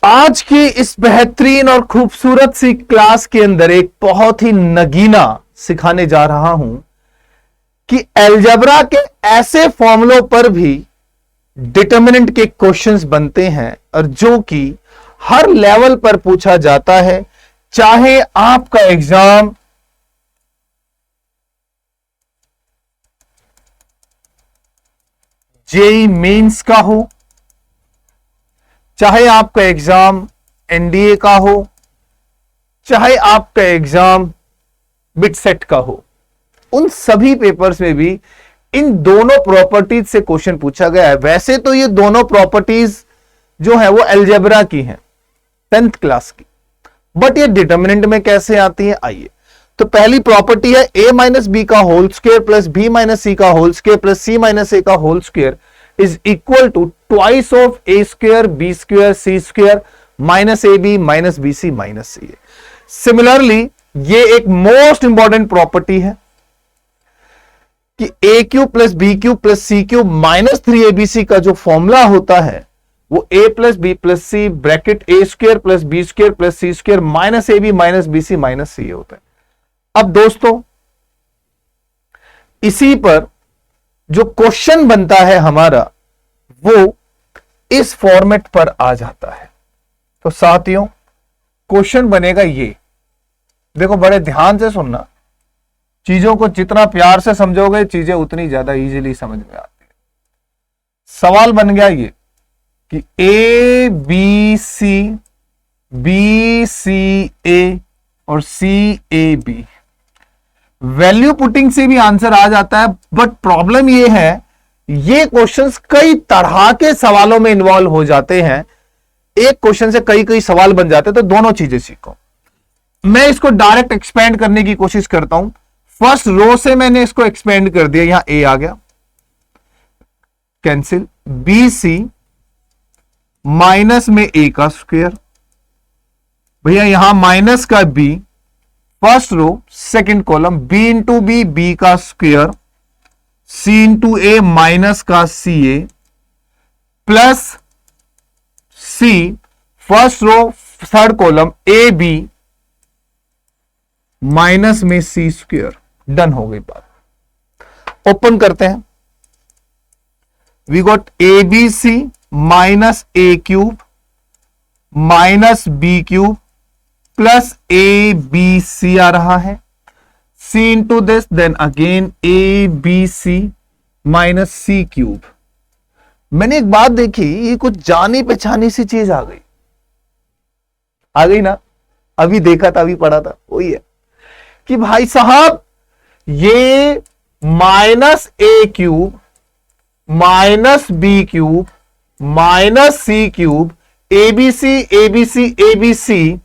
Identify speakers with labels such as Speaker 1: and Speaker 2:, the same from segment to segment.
Speaker 1: आज की इस बेहतरीन और खूबसूरत सी क्लास के अंदर एक बहुत ही नगीना सिखाने जा रहा हूं कि अलजेब्रा के ऐसे फॉर्मूलों पर भी डिटर्मिनेंट के क्वेश्चंस बनते हैं और जो कि हर लेवल पर पूछा जाता है, चाहे आपका एग्जाम जेई मेंस का हो, चाहे आपका एग्जाम एनडीए का हो, चाहे आपका एग्जाम बिटसेट का हो, उन सभी पेपर्स में भी इन दोनों प्रॉपर्टीज से क्वेश्चन पूछा गया है। वैसे तो ये दोनों प्रॉपर्टीज जो है वो अलजेब्रा की हैं 10th क्लास की, बट ये डिटर्मिनेंट में कैसे आती है, आइए। तो पहली प्रॉपर्टी है a माइनस बी का whole square plus B minus C का whole square plus C minus A का whole square is equal to twice of A square B square C square minus A B minus B C minus C A. Similarly ये एक most important property है कि A cube plus B cube plus C cube minus 3abc का जो formula होता है वो a plus B plus C bracket A square plus B square plus C square minus A B minus B C minus C होता है। अब दोस्तों इसी पर जो क्वेश्चन बनता है हमारा वो इस फॉर्मेट पर आ जाता है। तो साथियों क्वेश्चन बनेगा ये, देखो बड़े ध्यान से सुनना, चीजों को जितना प्यार से समझोगे चीजें उतनी ज्यादा इजीली समझ में आती है। सवाल बन गया ये कि ए बी सी ए और सी ए बी, वैल्यू पुटिंग से भी आंसर आ जाता है, बट प्रॉब्लम ये है ये क्वेश्चंस कई तरह के सवालों में इन्वॉल्व हो जाते हैं। एक क्वेश्चन से कई कई सवाल बन जाते हैं, तो दोनों चीजें सीखो। मैं इसको डायरेक्ट एक्सपेंड करने की कोशिश करता हूं। फर्स्ट रो से मैंने इसको एक्सपेंड कर दिया, यहां ए आ गया, कैंसिल, बी सी माइनस में ए का स्क्वायर, भैया यहां माइनस का B, first row second column, B into B का square, C into A minus का C A plus C first row third column A B minus में सी स्क्वायर। डन हो गई बात। ओपन करते हैं, we got A B C minus A cube minus B cube plus A B C आ रहा है, C into this then again A B C minus C cube. मैंने एक बात देखी, ये कुछ जानी पहचानी सी चीज आ गई ना, अभी देखा था, अभी पढ़ा था, वही है कि भाई साहब ये minus A cube minus B cube minus C cube ABC ABC ABC,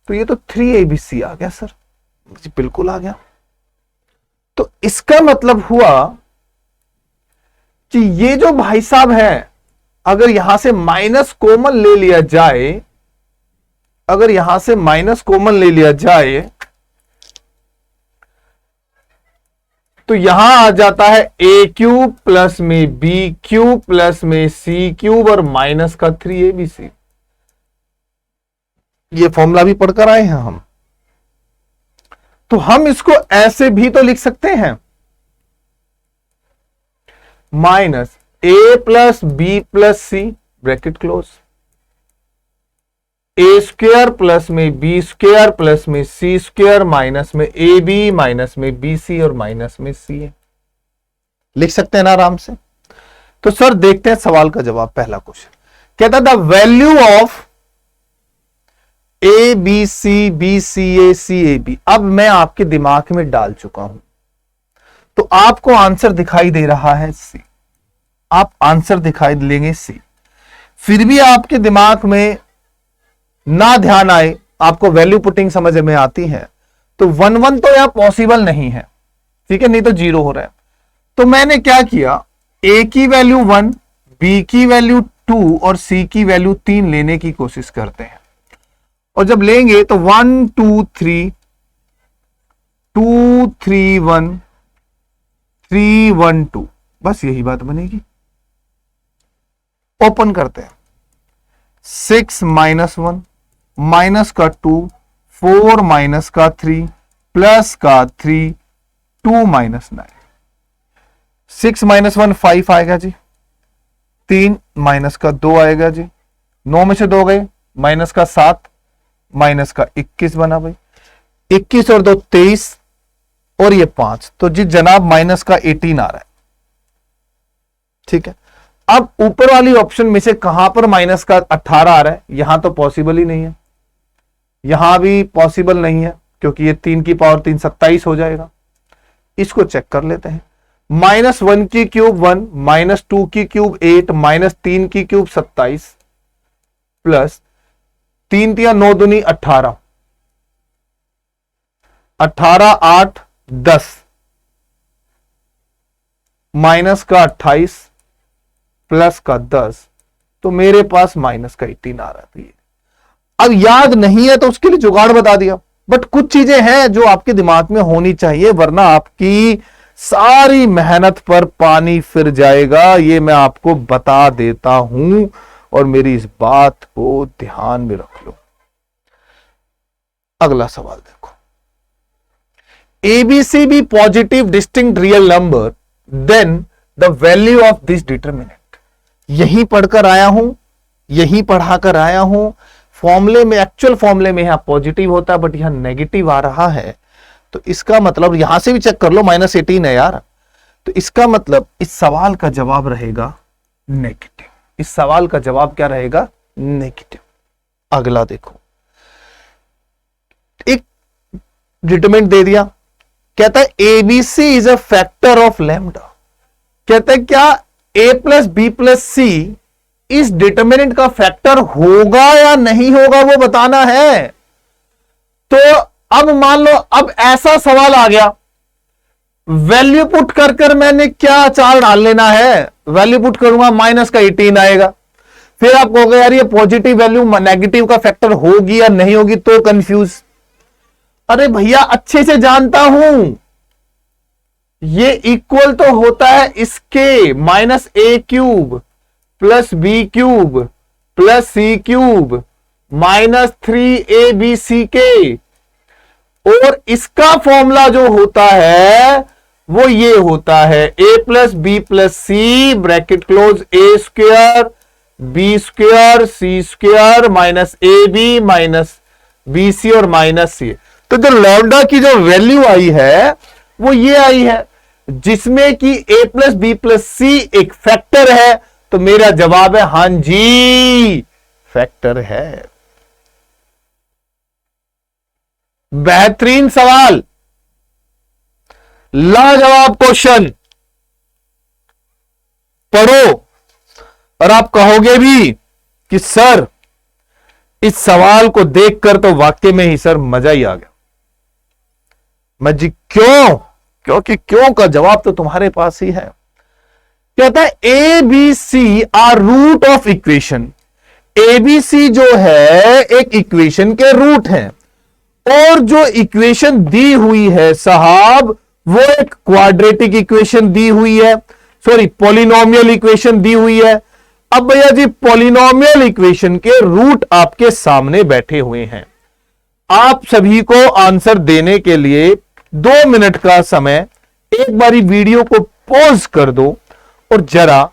Speaker 1: तो ये तो 3abc आ गया सर, बिल्कुल आ गया। तो इसका मतलब हुआ कि ये जो भाई साहब है, अगर यहां से माइनस कॉमन ले लिया जाए, अगर यहां से माइनस कॉमन ले लिया जाए तो यहां आ जाता है ए क्यूब प्लस में बी क्यूब प्लस में सी क्यूब और माइनस का 3abc। ये फॉर्मूला भी पढ़कर आए हैं हम, तो हम इसको ऐसे भी तो लिख सकते हैं, माइनस ए plus B plus C bracket close, ए स्क्वायर प्लस में बी स्क्वायर प्लस में सी स्क्वायर माइनस में ए बी माइनस में बी सी और माइनस में सी ए। लिख सकते हैं ना आराम से। तो सर देखते हैं सवाल का जवाब। पहला क्वेश्चन कहता the value of A B C A C A B. अब मैं आपके दिमाग में डाल चुका हूं, तो आपको आंसर दिखाई दे रहा है सी, आप आंसर दिखाई लेंगे सी। फिर भी आपके दिमाग में ना ध्यान आए, आपको वैल्यू पुटिंग समझ में आती है, तो 1 तो यहां पॉसिबल नहीं है, ठीक है, नहीं तो 0 हो रहा है। तो मैंने क्या किया, ए की वैल्यू 1, बी की वैल्यू 2 और सी की वैल्यू 3 लेने की कोशिश करते हैं। और जब लेंगे तो 1 2 3 2 3 1 3 1 2, बस यही बात बनेगी। ओपन करते हैं, 6 माइनस 1 माइनस का 2 4 माइनस का 3 प्लस का 3 2 माइनस 9। 6 माइनस 1 5 आएगा जी, 3 माइनस का 2 आएगा जी, 9 में से 2 गए, माइनस का 7 माइनस का 21 बना भाई, 21 और 2 23 और ये 5, तो जी जनाब माइनस का 18 आ रहा है। ठीक है, अब ऊपर वाली ऑप्शन में से कहां पर माइनस का 18 आ रहा है? यहां तो पॉसिबल ही नहीं है, यहां भी पॉसिबल नहीं है क्योंकि ये 3 की पावर 3 27 हो जाएगा। इसको चेक कर लेते हैं। -1 की क्यूब 1, -2 की क्यूब 8, -3 की क्यूब 27 प्लस 3 तिया 9 दूनी 18, 18 8 10 माइनस का 28 प्लस का 10, तो मेरे पास माइनस का 18 आ रहा था। ये अब याद नहीं है तो उसके लिए जुगाड़ बता दिया, बट कुछ चीजें हैं जो आपके दिमाग में होनी चाहिए, वरना आपकी सारी मेहनत पर पानी फिर जाएगा। ये मैं आपको बता देता हूं और मेरी इस बात को ध्यान में रख लो। अगला सवाल देखो, A B C B positive distinct real number, then the value of this determinant. यही पढ़कर आया हूं, यही पढ़ाकर आया हूं। फॉर्मूले में, एक्चुअल फॉर्मूले में यहां पॉजिटिव होता है बट यहां नेगेटिव आ रहा है, तो इसका मतलब यहां से भी चेक कर लो, -18 है यार, तो इसका मतलब इस सवाल का जवाब रहेगा नेगेटिव। इस सवाल का जवाब क्या रहेगा? नेगेटिव। अगला देखो, एक डिटरमिनेंट दे दिया, कहता है ABC is a factor of lambda. कहता है क्या a प्लस बी प्लस सी इस डिटरमिनेंट का फैक्टर होगा या नहीं होगा, वो बताना है। तो अब मान लो, अब ऐसा सवाल आ गया, वैल्यू पुट कर कर मैंने क्या चाल डाल लेना है, वैल्यू पुट करूंगा माइनस का 18 आएगा, फिर आप कहोगे यार ये पॉजिटिव वैल्यू नेगेटिव का फैक्टर होगी या नहीं होगी, तो कंफ्यूज। अरे भैया अच्छे से जानता हूं, ये इक्वल तो होता है इसके -a³ plus b³ plus c³ -3abc के, और इसका फॉर्मूला जो होता है वो ये होता है a plus B plus C bracket close a² b² c² minus ab minus bc और माइनस c। तो जो लैम्डा की जो वैल्यू आई है वो ये आई है, जिसमें कि a प्लस बी प्लस सी एक फैक्टर है, तो मेरा जवाब है हां जी फैक्टर है। बेहतरीन सवाल, लाजवाब क्वेश्चन, पढ़ो और आप कहोगे भी कि सर इस सवाल को देखकर तो वाकई में ही सर मजा ही आ गया। मैं जी क्यों? क्योंकि क्यों का जवाब तो तुम्हारे पास ही है। कहता है A B C are root of equation. A B C जो है एक इक्वेशन के रूट है, और जो इक्वेशन दी हुई है साहब वो एक क्वाड्रेटिक इक्वेशन दी हुई है, सॉरी पॉलिनोमियल इक्वेशन दी हुई है। अब भैया जी पॉलिनोमियल इक्वेशन के रूट आपके सामने बैठे हुए हैं, आप सभी को आंसर देने के लिए 2 मिनट का समय, एक बारी वीडियो को पॉज कर दो और जरा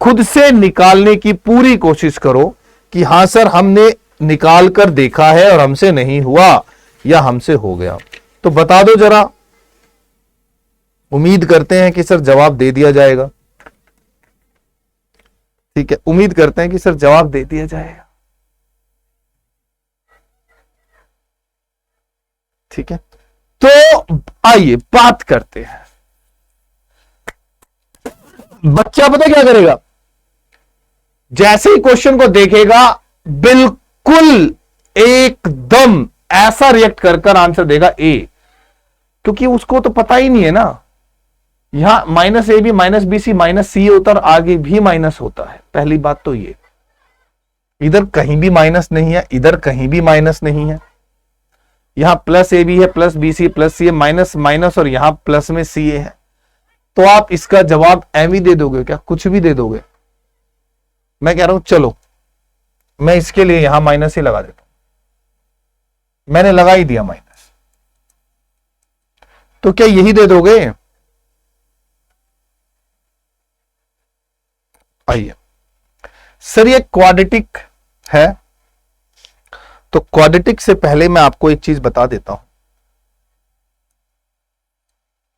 Speaker 1: खुद से निकालने की पूरी कोशिश करो कि हां सर हमने निकाल कर देखा है और हमसे नहीं हुआ या हमसे हो गया, तो बता दो जरा। उम्मीद करते हैं कि सर जवाब दे दिया जाएगा। ठीक है, उम्मीद करते हैं कि सर जवाब दे दिया जाएगा। ठीक है, तो आइए बात करते हैं। बच्चा पता क्या करेगा, जैसे ही क्वेश्चन को देखेगा बिल्कुल एकदम ऐसा रिएक्ट कर कर आंसर देगा ए, क्योंकि उसको तो पता ही नहीं है ना, यहां -ab -bc -c होता और आगे भी माइनस होता है। पहली बात तो ये, इधर कहीं भी माइनस नहीं है, इधर कहीं भी माइनस नहीं है, यहां +ab है +bc +c है, माइनस माइनस और यहां प्लस में ca है, तो आप इसका जवाब एम ही दे दोगे क्या? कुछ भी दे दोगे? मैं कह रहा हूं चलो मैं इसके लिए यहां माइनस ही लगा देता हूं, मैंने लगा ही दिया माइनस। तो क्या यही दे दोगे? आइए सर, ये क्वाड्रेटिक है, तो क्वाड्रेटिक से पहले मैं आपको एक चीज बता देता हूं।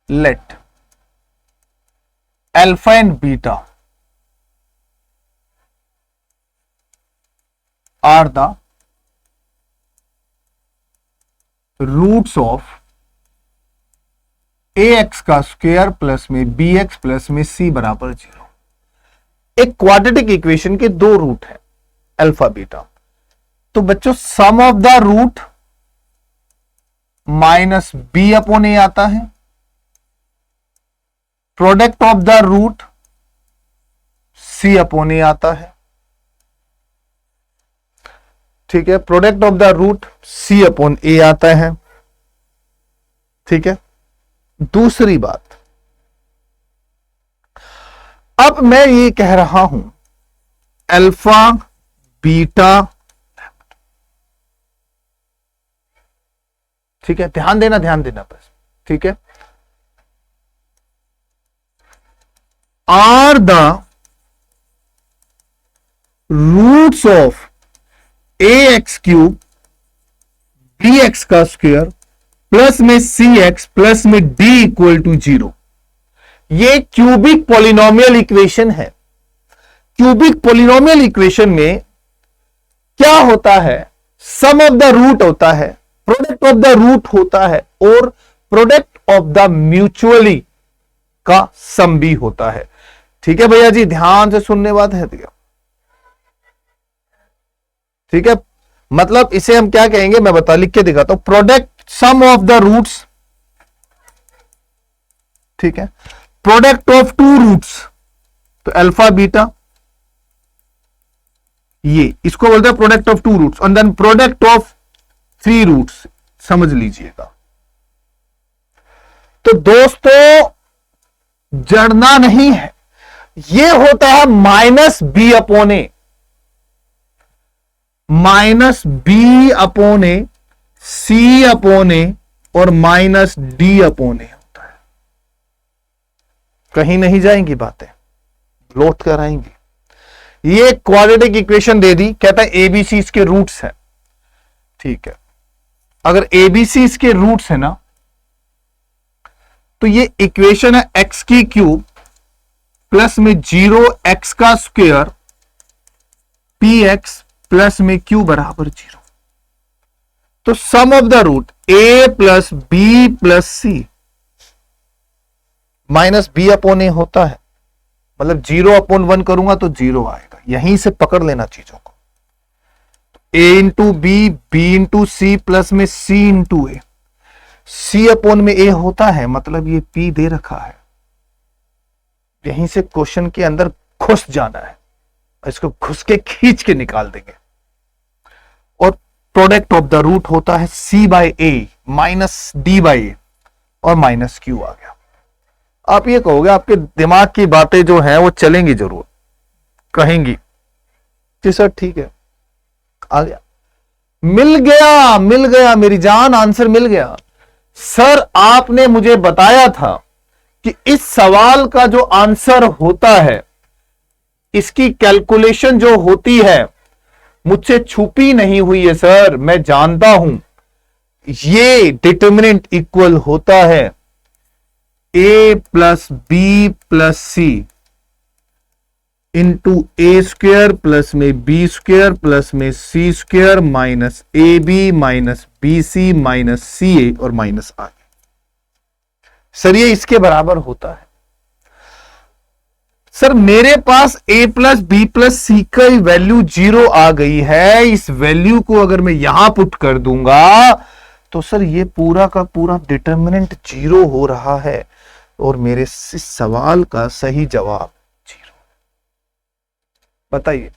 Speaker 1: Let alpha and beta are the roots of A X का स्क्वायर प्लस में बी एक्स प्लस में सी बराबर 0। एक क्वाड्रेटिक इक्वेशन के दो रूट है, अल्फा बीटा। तो बच्चों sum of the root minus B upon A आता है, product of the root C upon A आता है। ठीक है, product of the root C upon A आता है। ठीक है, दूसरी बात, अब मैं ये कह रहा हूं अल्फा बीटा, ठीक है, ध्यान देना बस। ठीक है, are the roots of A x cube b x का स्क्वायर प्लस में सी एक्स प्लस में डी इक्वल टू 0। ये क्यूबिक पॉलिनोमियल इक्वेशन है। क्यूबिक पॉलिनोमियल इक्वेशन में क्या होता है? सम ऑफ द रूट होता है, प्रोडक्ट ऑफ द रूट होता है और प्रोडक्ट ऑफ द म्यूचुअली का सम भी होता है। ठीक है भैया जी, ध्यान से सुनने बात है दिया। ठीक है, मतलब इसे हम क्या कहेंगे, मैं बता लिख के दिखाता हूं। Product sum of the roots, ठीक है, प्रोडक्ट ऑफ टू रूट्स, तो अल्फा बीटा, ये इसको बोलते हैं प्रोडक्ट ऑफ टू रूट्स, और then product of three roots, समझ लीजिएगा। तो दोस्तों जड़ना नहीं है, ये होता है माइनस बी अपॉन ए, माइनस बी अपॉन ए, सी अपॉन ए और माइनस डी अपॉन ए होता है। कहीं नहीं जाएंगी बातें, लौट कर आएंगी। ये क्वाड्रेटिक इक्वेशन दे दी, कहता है एबीसी इसके रूट्स है। ठीक है, अगर एबीसी इसके रूट्स है ना, तो ये इक्वेशन है एक्स की क्यूब प्लस में 0 एक्स का स्क्वायर पी एक्स प्लस में क्यू बराबर 0। तो sum of the root A plus B plus C minus B upon A होता है, मतलब 0 अपॉन 1 करूंगा तो 0 आएगा। यहीं से पकड़ लेना चीजों को। A into B, B into C plus में सी इंटू ए, सी अपॉन में ए होता है, मतलब ये पी दे रखा है। यहीं से क्वेश्चन के अंदर घुस जाना है, इसको घुस के खींच के निकाल देंगे। और प्रोडक्ट ऑफ द रूट होता है सी बाय ए माइनस डी बाय ए और माइनस क्यू आ गया। आप ये कहोगे आपके दिमाग की बातें जो हैं वो चलेंगी जरूर, कहेंगी कि सर ठीक है आ गया, मिल गया मेरी जान, आंसर मिल गया। सर आपने मुझे बताया था कि इस सवाल का जो आंसर होता है, इसकी कैलकुलेशन जो होती है मुझसे छुपी नहीं हुई है सर, मैं जानता हूं। ये डिटर्मिनेंट इक्वल होता है A plus B plus C into A square plus में बी स्क्वायर प्लस में C square minus A B minus B C minus C A और माइनस आर। सर ये इसके बराबर होता है। सर मेरे पास a प्लस बी प्लस सी का वैल्यू 0 आ गई है, इस वैल्यू को अगर मैं यहां पुट कर दूंगा तो सर ये पूरा का पूरा डिटर्मिनेंट 0 हो रहा है और मेरे इस सवाल का सही जवाब 0। बताइए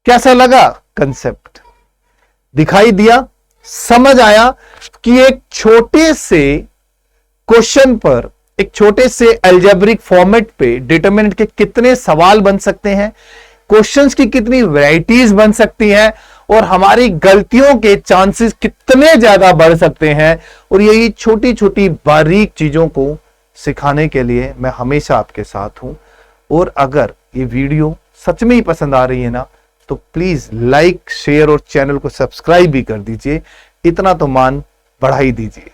Speaker 1: कैसा लगा कंसेप्ट? दिखाई दिया, समझ आया कि एक छोटे से क्वेश्चन पर, एक छोटे से अलजेब्रिक फॉर्मेट पे डिटरमिनेंट के कितने सवाल बन सकते हैं, क्वेश्चंस की कितनी वैरायटीज बन सकती हैं और हमारी गलतियों के चांसेस कितने ज्यादा बढ़ सकते हैं। और यही छोटी छोटी बारीक चीजों को सिखाने के लिए मैं हमेशा आपके साथ हूं। और अगर ये वीडियो सच में ही पसंद आ रही है ना, तो प्लीज लाइक, शेयर और चैनल को सब्सक्राइब भी कर दीजिए। इतना तो मान बढ़ा ही दीजिए।